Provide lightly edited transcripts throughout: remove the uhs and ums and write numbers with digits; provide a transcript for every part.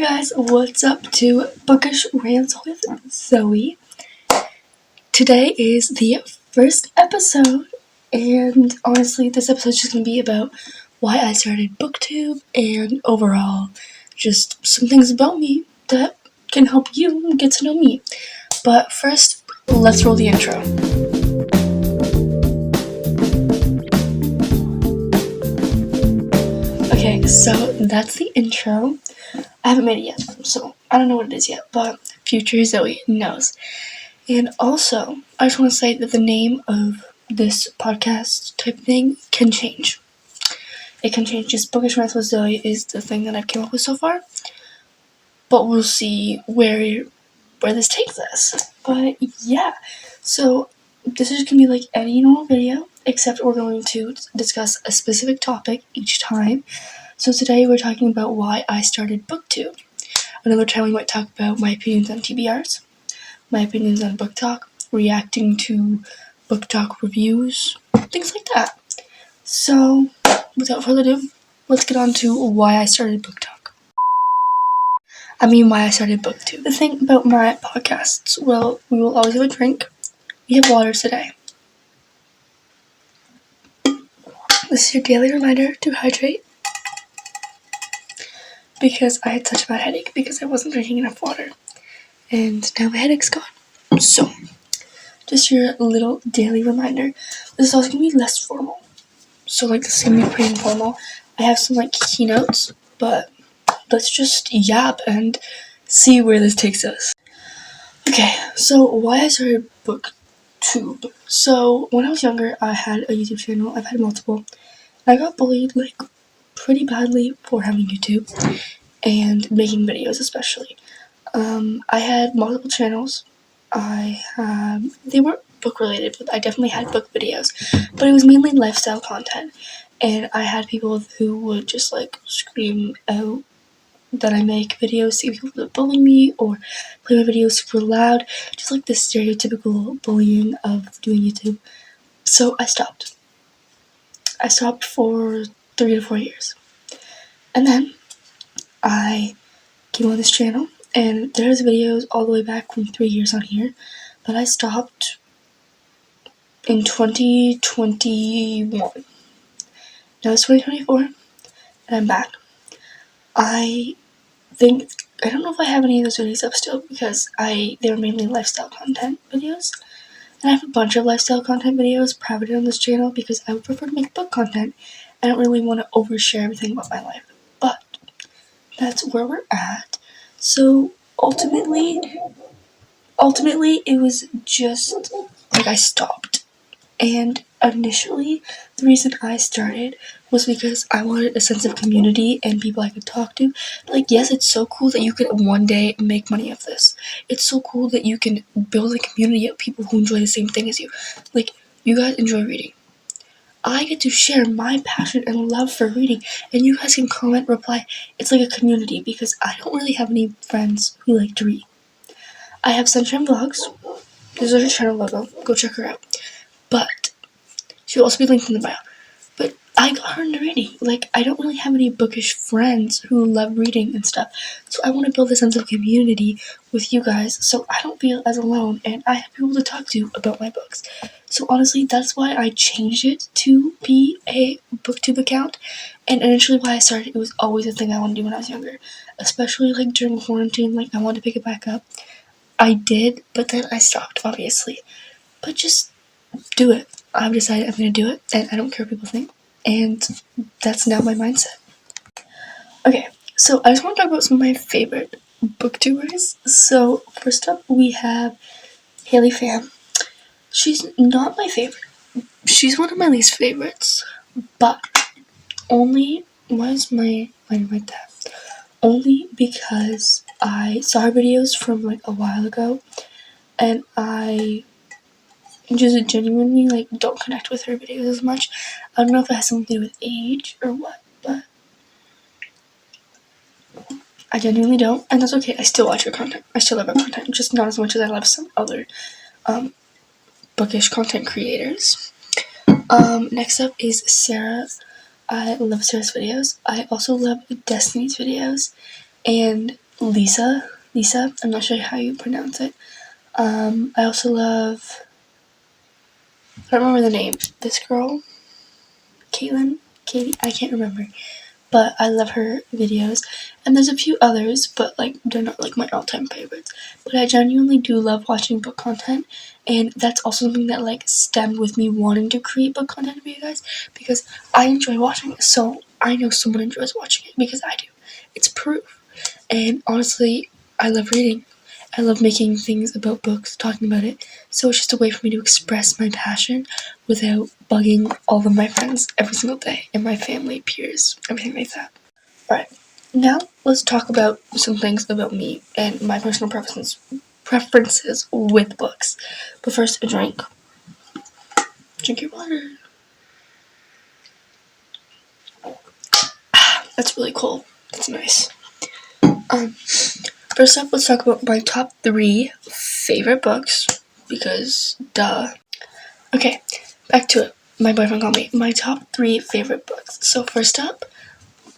guys, what's up to Bookish Rants with Zoe. Today is the first episode, and honestly this episode is just going to be about why I started Booktube and overall just some things about me that can help you get to know me. But first, let's roll the intro. Okay, so that's the intro. I haven't made it yet, so I don't know what it is yet, but future Zoe knows. And also, I just want to say that the name of this podcast type thing can change. It can change. Just Bookish Rants with Zoe is the thing that I've come up with so far, but we'll see where this takes us. But yeah, so this is going to be like any normal video, except we're going to discuss a specific topic each time. So today we're talking about why I started Booktube. Another time we might talk about my opinions on TBRs, my opinions on booktok, reacting to booktok reviews, things like that. So without further ado, let's get on to why I started booktok. Why I started Booktube. The thing about my podcasts, well, we will always have a drink. We have water today. This is your daily reminder to hydrate, because I had such a bad headache because I wasn't drinking enough water. And now my headache's gone. So, just your little daily reminder. This is also going to be less formal. So, this is going to be pretty informal. I have some, keynotes, but let's just yap and see where this takes us. Okay, so why I started Booktube. So, when I was younger, I had a YouTube channel. I've had multiple. I got bullied, pretty badly for having YouTube and making videos especially. I had multiple channels. They weren't book related, but I definitely had book videos, but it was mainly lifestyle content, and I had people who would just scream out that I make videos, see people that bully me or play my videos super loud, just the stereotypical bullying of doing YouTube. So I stopped for 3 to 4 years. And then I came on this channel, and there's videos all the way back from 3 years on here, but I stopped in 2021. Now it's 2024, and I'm back. I don't know if I have any of those videos up still, because they were mainly lifestyle content videos. And I have a bunch of lifestyle content videos privately on this channel because I would prefer to make book content. I don't really want to overshare everything about my life. But that's where we're at. So ultimately it was just I stopped. And initially, the reason I started was because I wanted a sense of community and people I could talk to. Yes, it's so cool that you can one day make money off this. It's so cool that you can build a community of people who enjoy the same thing as you. You guys enjoy reading. I get to share my passion and love for reading, and you guys can comment, reply. It's like a community, because I don't really have any friends who like to read. I have Sunshine Vlogs. This is her channel logo. Go check her out. But she'll also be linked in the bio. But I got her into reading. I don't really have any bookish friends who love reading and stuff. So I want to build a sense of community with you guys so I don't feel as alone and I have people to talk to about my books. So honestly, that's why I changed it to be a Booktube account. And initially why I started, it was always a thing I wanted to do when I was younger. Especially during quarantine, I wanted to pick it back up. I did, but then I stopped, obviously. But just do it. I've decided I'm going to do it, and I don't care what people think, and that's now my mindset. Okay, so I just want to talk about some of my favorite booktubers. So first up, we have Haley Pham. She's not my favorite. She's one of my least favorites, but only only because I saw her videos from a while ago, and I just genuinely don't connect with her videos as much. I don't know if it has something to do with age or what, but I genuinely don't, and that's okay. I still watch her content. I still love her content, just not as much as I love some other bookish content creators. Next up is Sarah. I love Sarah's videos. I also love Destiny's videos, and Lisa. I'm not sure how you pronounce it. I also love, I don't remember the name. This girl, Katie, I can't remember. But I love her videos. And there's a few others, but like they're not like my all-time favorites. But I genuinely do love watching book content, and that's also something that like stemmed with me wanting to create book content for you guys, because I enjoy watching it. So I know someone enjoys watching it because I do. It's proof. And honestly, I love reading. I love making things about books, talking about it. So it's just a way for me to express my passion without bugging all of my friends every single day, and my family, peers, everything like that. Alright, now let's talk about some things about me and my personal preferences with books. But first, a drink. Drink your water. That's really cold. That's nice. First up, let's talk about my top 3 favorite books, because duh. Okay, back to it. My boyfriend called me. My top 3 favorite books. So first up,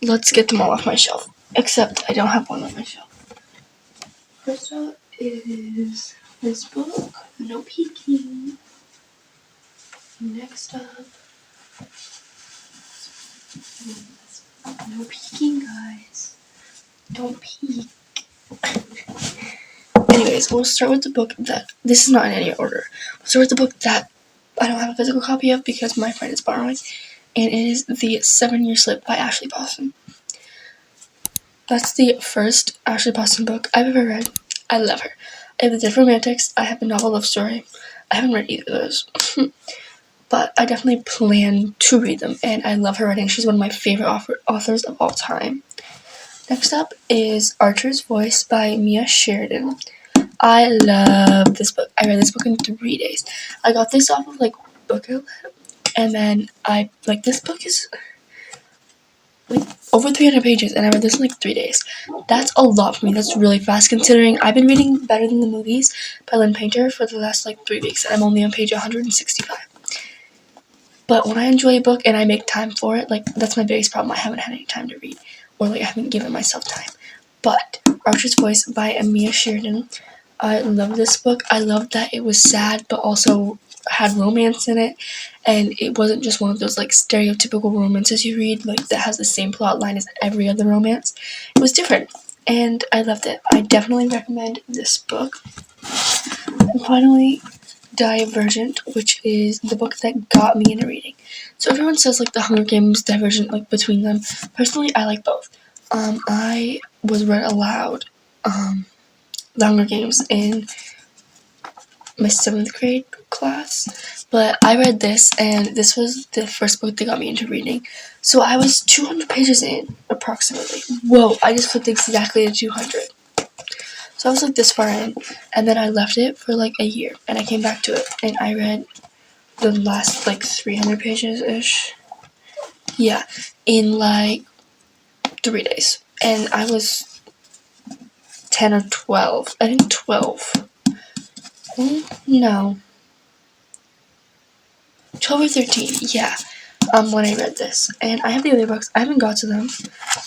let's get them all off my shelf. Except I don't have one on my shelf. First up is this book, No Peeking. Next up, no peeking, guys. Don't peek. Anyways, we'll start with the book that, this is not in any order. We'll start with the book that I don't have a physical copy of because my friend is borrowing, and it is The 7-Year Slip by Ashley Boston. That's the first Ashley Boston book I've ever read. I love her. I have The Dead Romantics. I have a novel love story. I haven't read either of those. But I definitely plan to read them, and I love her writing. She's one of my favorite authors of all time. Next up is Archer's Voice by Mia Sheridan. I love this book. I read this book in 3 days. I got this off of like Book Outlet, and then this book is like over 300 pages, and I read this in like 3 days. That's a lot for me. That's really fast, considering I've been reading Better Than the Movies by Lynn Painter for the last like 3 weeks, and I'm only on page 165. But when I enjoy a book and I make time for it, like, that's my biggest problem. I haven't had any time to read, or like I haven't given myself time. But Archer's Voice by Mia Sheridan, I love this book. I love that it was sad, but also had romance in it, and it wasn't just one of those like stereotypical romances you read, like that has the same plot line as every other romance. It was different, and I loved it. I definitely recommend this book. And finally, Divergent, which is the book that got me into reading. So everyone says like The Hunger Games, Divergent, like between them. Personally, I like both. I was read aloud The Hunger Games in my 7th grade class, but I read this, and this was the first book that got me into reading. So I was 200 pages in, approximately. Whoa, I just flipped exactly to 200. So I was like this far in, and then I left it for like a year, and I came back to it, and I read the last like 300 pages-ish. Yeah, in like 3 days. And I was 10 or 12. I think 12. No. 12 or 13, yeah. When I read this. And I have the other books. I haven't got to them.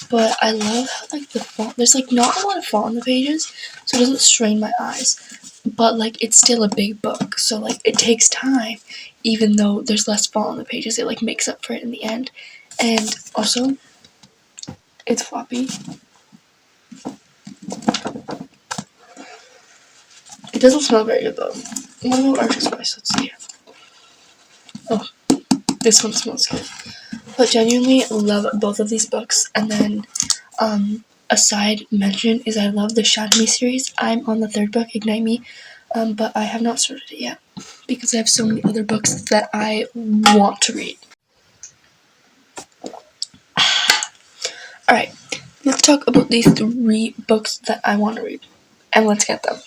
But I love how like the font, there's like not a lot of font on the pages, so it doesn't strain my eyes. But like it's still a big book, so like it takes time. Even though there's less font on the pages, it like makes up for it in the end. And also, it's floppy. It doesn't smell very good though. I'm gonna go Archer's Voice, let's see. Oh, this one smells good. But genuinely love both of these books. And then, a side mention is I love the Shadow Me series. I'm on the 3rd book, Ignite Me, but I have not started it yet because I have so many other books that I want to read. Alright, let's talk about these 3 books that I want to read, and let's get them.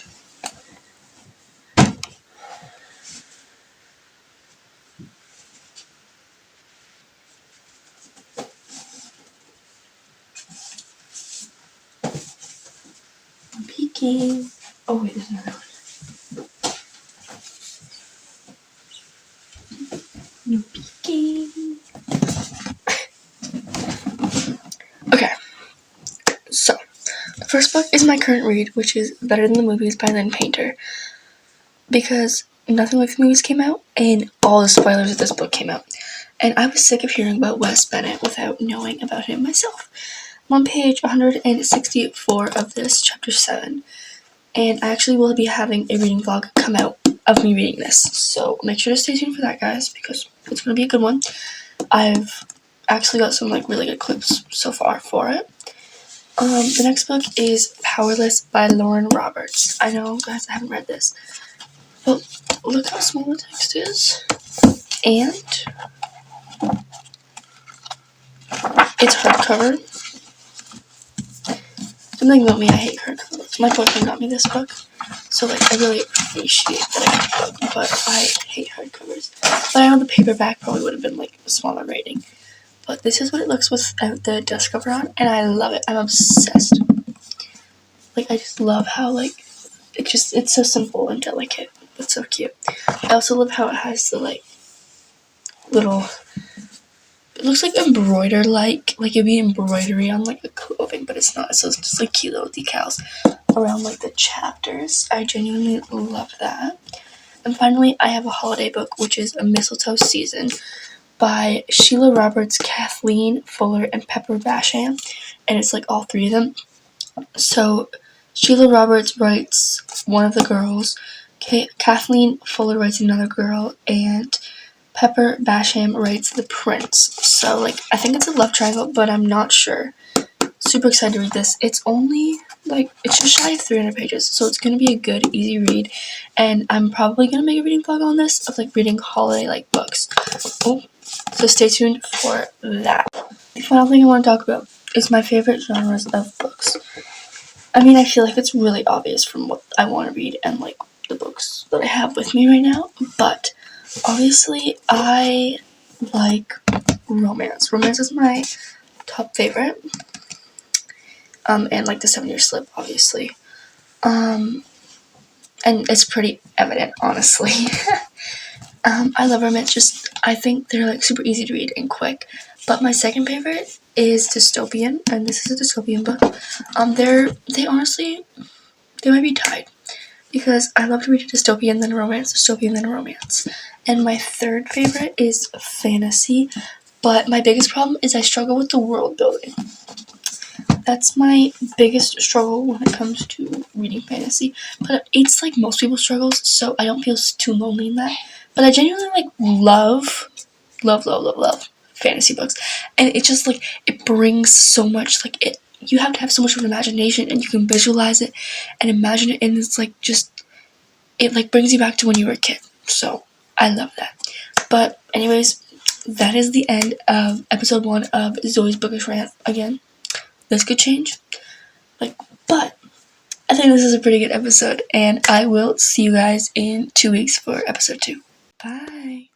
I'm peeking. Oh wait, there's another one. No peeking. Okay, so first book is my current read, which is Better Than the Movies by Lynn Painter, because Nothing Like the Movies came out, and all the spoilers of this book came out. And I was sick of hearing about Wes Bennett without knowing about him myself. I'm on page 164 of this, chapter 7. And I actually will be having a reading vlog come out of me reading this. So make sure to stay tuned for that, guys, because it's going to be a good one. I've actually got some really good clips so far for it. The next book is Powerless by Lauren Roberts. I know, guys, I haven't read this. But look how small the text is. And it's hardcover. Something about me, I hate hardcovers. My boyfriend got me this book. So, I really appreciate that I got the book, but I hate hardcovers. But I know the paperback probably would have been, a smaller rating. But this is what it looks without the dust cover on, and I love it. I'm obsessed. I just love how, it's so simple and delicate. It's so cute. I also love how it has the, little, it looks like embroidered, it'd be embroidery on, a clothing, but it's not. So it's just, cute little decals around, the chapters. I genuinely love that. And finally, I have a holiday book, which is A Mistletoe Season by Sheila Roberts, Kathleen Fuller, and Pepper Basham. And it's, all three of them. So Sheila Roberts writes one of the girls, Kathleen Fuller writes another girl, and Pepper Basham writes the prince. So, I think it's a love triangle, but I'm not sure. Super excited to read this. It's only, it's just shy of 300 pages, so it's going to be a good, easy read, and I'm probably going to make a reading vlog on this, of, reading holiday, books. Oh, so stay tuned for that. The final thing I want to talk about is my favorite genres of books. I mean, I feel like it's really obvious from what I want to read and, the books that I have with me right now, but obviously, I like romance. Romance is my top favorite. And the 7-Year Slip, obviously. And it's pretty evident, honestly. I love romance. I think they're super easy to read and quick. But my second favorite is dystopian, and this is a dystopian book. They might be tied, because I love to read a dystopian, then a romance, dystopian, then a romance. And my third favorite is fantasy, but my biggest problem is I struggle with the world building. That's my biggest struggle when it comes to reading fantasy, but it's most people's struggles, so I don't feel too lonely in that. But I genuinely love fantasy books, and it just it brings so much you have to have so much of an imagination, and you can visualize it and imagine it, and it's it brings you back to when you were a kid. So I love that. But anyways, that is the end of episode 1 of Zoe's Bookish Rant. Again, this could change, but I think this is a pretty good episode, and I will see you guys in 2 weeks for episode 2. Bye!